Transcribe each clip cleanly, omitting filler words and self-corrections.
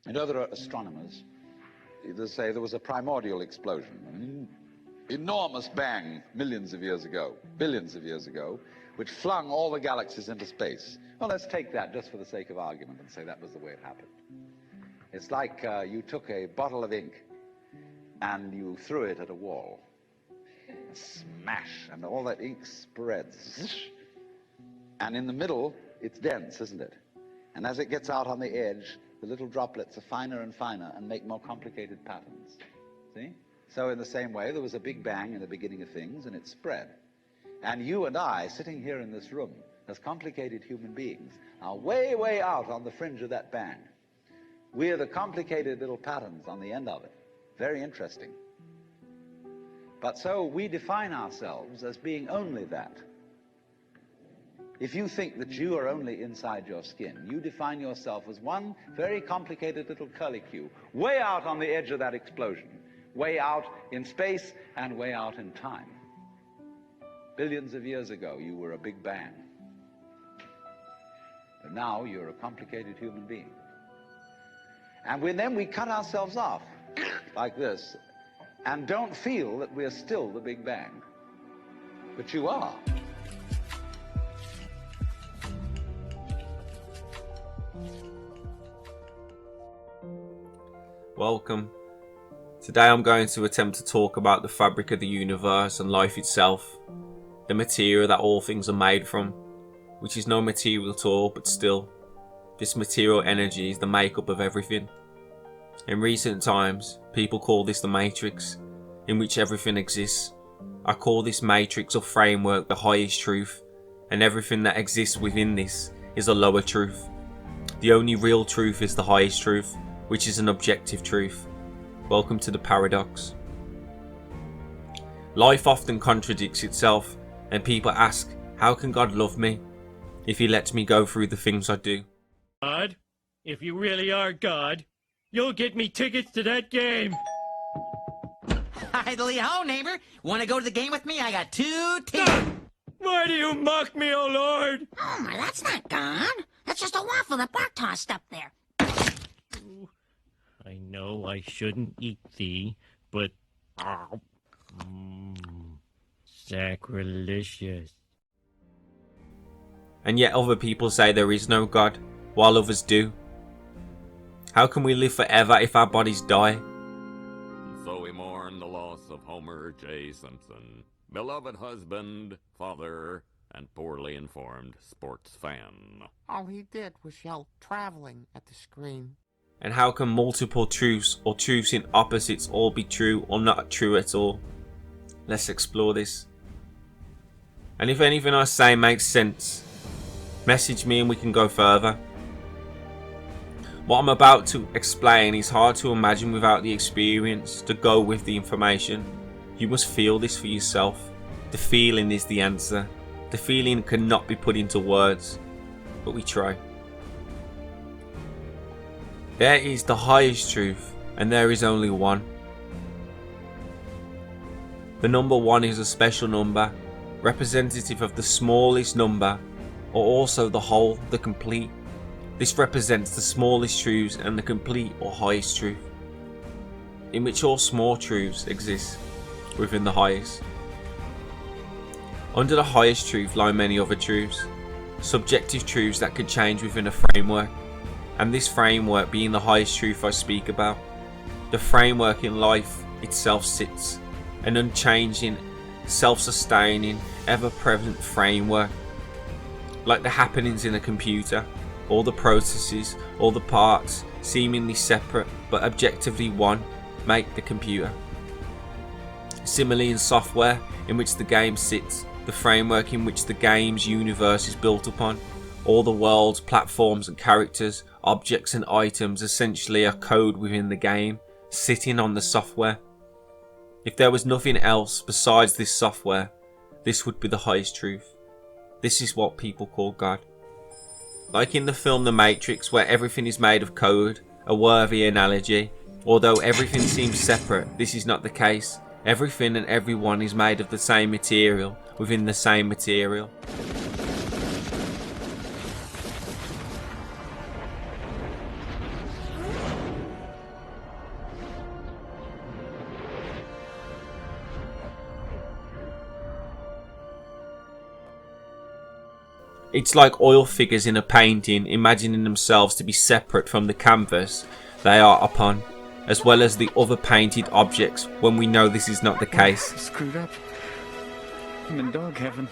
You know, there are astronomers that say there was a primordial explosion, an enormous bang millions of years ago, billions of years ago, which flung all the galaxies into space. Well, let's take that just for the sake of argument and say that was the way it happened. It's like you took a bottle of ink and you threw it at a wall. Smash, and all that ink spreads. And in the middle, it's dense, isn't it? And as it gets out on the edge, the little droplets are finer and finer and make more complicated patterns. See? So in the same way, there was a big bang in the beginning of things, and it spread. And you and I, sitting here in this room, as complicated human beings, are way, way out on the fringe of that bang. We're the complicated little patterns on the end of it. Very interesting. But so we define ourselves as being only that. If you think that you are only inside your skin, you define yourself as one very complicated little curlicue, way out on the edge of that explosion, way out in space and way out in time. Billions of years ago, you were a big bang. But now you're a complicated human being. And then we cut ourselves off like this and don't feel that we're still the Big Bang. But you are. Welcome. Today I'm going to attempt to talk about the fabric of the universe and life itself, the material that all things are made from, which is no material at all, but still, this material energy is the makeup of everything. In recent times, people call this the matrix, in which everything exists. I call this matrix or framework the highest truth, and everything that exists within this is a lower truth. The only real truth is the highest truth, which is an objective truth. Welcome to the paradox. Life often contradicts itself, and people ask, how can God love me if He lets me go through the things I do? God, if you really are God, you'll get me tickets to that game. Idly ho, neighbor. Want to go to the game with me? I got 2 tickets. Why do you mock me, oh Lord? Oh, my, that's not God. That's just a waffle that Bart tossed up there. I know I shouldn't eat thee, but... sacrilegious. And yet other people say there is no God, while others do. How can we live forever if our bodies die? So we mourn the loss of Homer J. Simpson, beloved husband, father, and poorly informed sports fan. All he did was yell traveling at the screen. And how can multiple truths or truths in opposites all be true or not true at all? Let's explore this. And if anything I say makes sense, message me and we can go further. What I'm about to explain is hard to imagine without the experience to go with the information. You must feel this for yourself. The feeling is the answer. The feeling cannot be put into words, but we try. There is the highest truth, and there is only one. The number 1 is a special number, representative of the smallest number, or also the whole, the complete. This represents the smallest truths and the complete or highest truth, in which all small truths exist within the highest. Under the highest truth lie many other truths, subjective truths that could change within a framework, and this framework being the highest truth I speak about. The framework in life itself sits, an unchanging, self-sustaining, ever-present framework. Like the happenings in a computer, all the processes, all the parts, seemingly separate but objectively one, make the computer. Similarly in software, in which the game sits, the framework in which the game's universe is built upon, all the worlds, platforms and characters, objects and items essentially are code within the game, sitting on the software. If there was nothing else besides this software, this would be the highest truth. This is what people call God. Like in the film The Matrix, where everything is made of code, a worthy analogy. Although everything seems separate, this is not the case. Everything and everyone is made of the same material, within the same material. It's like oil figures in a painting imagining themselves to be separate from the canvas they are upon, as well as the other painted objects, when we know this is not the case. Screwed up. I'm in dog heaven.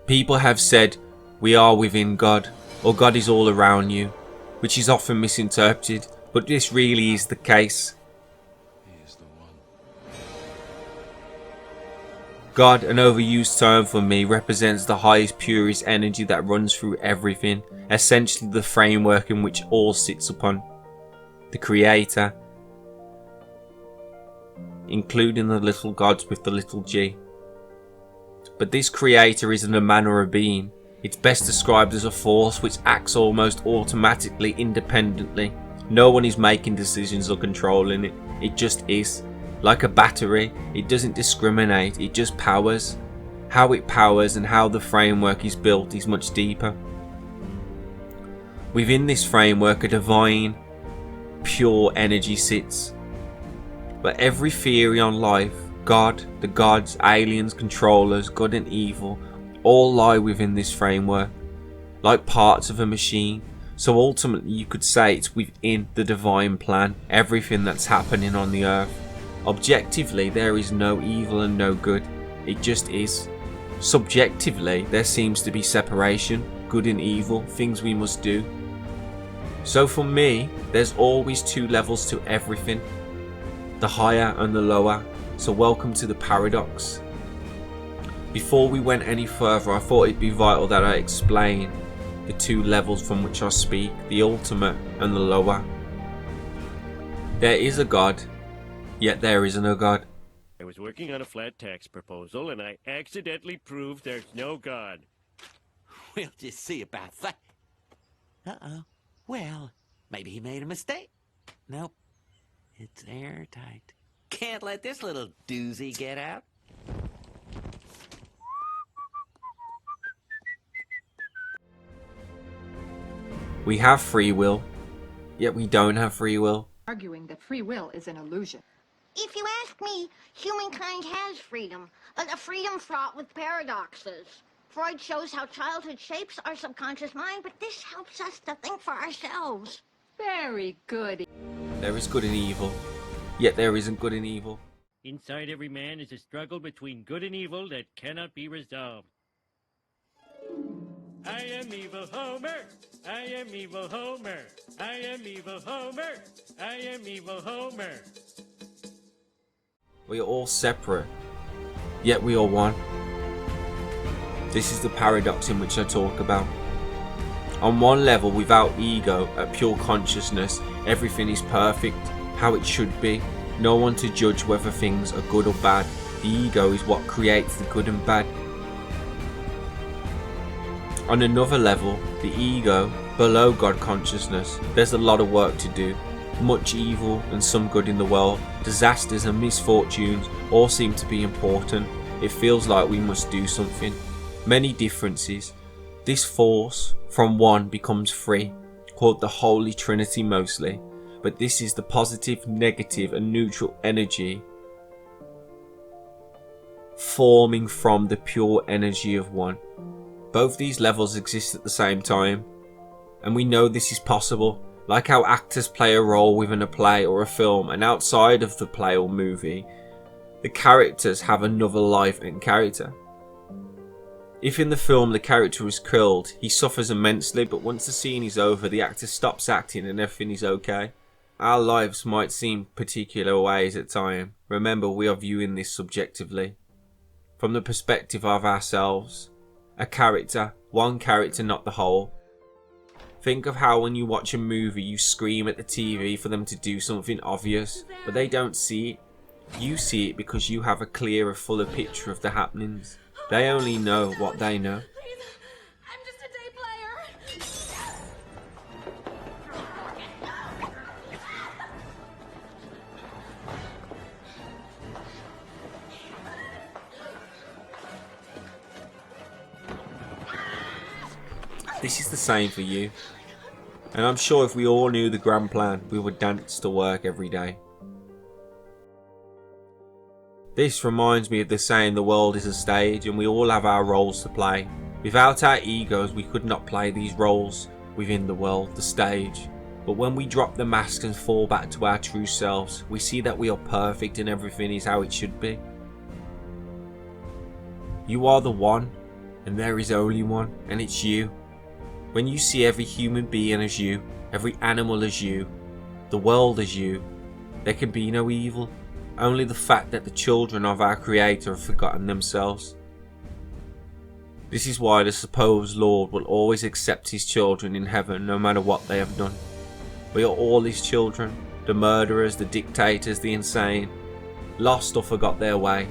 People have said we are within God, or God is all around you, which is often misinterpreted, but this really is the case. God, an overused term for me, represents the highest, purest energy that runs through everything, essentially the framework in which all sits upon. The Creator, including the little gods with the little g. But this Creator isn't a man or a being. It's best described as a force which acts almost automatically, independently. No one is making decisions or controlling it. It just is. Like a battery, it doesn't discriminate, it just powers. How it powers and how the framework is built is much deeper. Within this framework, a divine, pure energy sits. But every theory on life, God, the gods, aliens, controllers, good and evil, all lie within this framework, like parts of a machine. So ultimately you could say it's within the divine plan, everything that's happening on the earth. Objectively, there is no evil and no good. It just is. Subjectively, there seems to be separation, good and evil, things we must do. So for me, there's always two levels to everything. The higher and the lower. So welcome to the paradox. Before we went any further, I thought it'd be vital that I explain the two levels from which I speak, the ultimate and the lower. There is a God, yet there is no God. I was working on a flat tax proposal and I accidentally proved there's no God. We'll just see about that. Uh-oh. Well, maybe he made a mistake. Nope. It's airtight. Can't let this little doozy get out. We have free will, yet we don't have free will. Arguing that free will is an illusion. If you ask me, humankind has freedom, a freedom fraught with paradoxes. Freud shows how childhood shapes our subconscious mind, but this helps us to think for ourselves. Very good. There is good and evil, yet there isn't good and evil. Inside every man is a struggle between good and evil that cannot be resolved. I am evil Homer. I am evil Homer. I am evil Homer. I am evil Homer. We are all separate, yet we are one. This is the paradox in which I talk about. On one level, without ego, at pure consciousness, everything is perfect, how it should be. No one to judge whether things are good or bad. The ego is what creates the good and bad. On another level, the ego, below God consciousness, there's a lot of work to do. Much evil and some good in the world, disasters and misfortunes all seem to be important. It feels like we must do something. Many differences. This force from one becomes three, called the Holy Trinity mostly, but this is the positive, negative and neutral energy forming from the pure energy of one. Both these levels exist at the same time, and we know this is possible. Like how actors play a role within a play or a film, and outside of the play or movie, the characters have another life and character. If in the film the character is killed, he suffers immensely, but once the scene is over, the actor stops acting and everything is okay. Our lives might seem particular ways at times. Remember, we are viewing this subjectively, from the perspective of ourselves. A character, one character, not the whole. Think of how when you watch a movie you scream at the TV for them to do something obvious, but they don't see it. You see it because you have a clearer, fuller picture of the happenings. They only know what they know. Please, I'm just a day player. This is the same for you. And I'm sure if we all knew the grand plan, we would dance to work every day. This reminds me of the saying the world is a stage and we all have our roles to play. Without our egos we could not play these roles within the world, the stage. But when we drop the mask and fall back to our true selves, we see that we are perfect and everything is how it should be. You are the one, and there is only one, and it's you. When you see every human being as you, every animal as you, the world as you, there can be no evil, only the fact that the children of our Creator have forgotten themselves. This is why the supposed Lord will always accept his children in heaven no matter what they have done. We are all his children, the murderers, the dictators, the insane, lost or forgot their way,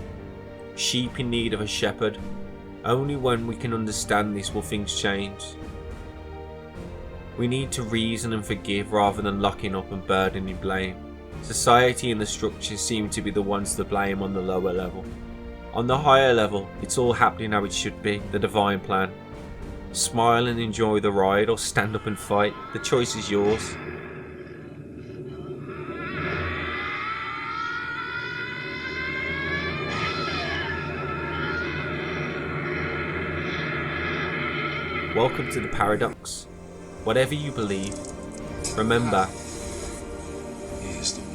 sheep in need of a shepherd. Only when we can understand this will things change. We need to reason and forgive rather than locking up and burdening blame. Society and the structures seem to be the ones to blame on the lower level. On the higher level, it's all happening how it should be, the divine plan. Smile and enjoy the ride, or stand up and fight. The choice is yours. Welcome to the paradox. Whatever you believe, remember, He is the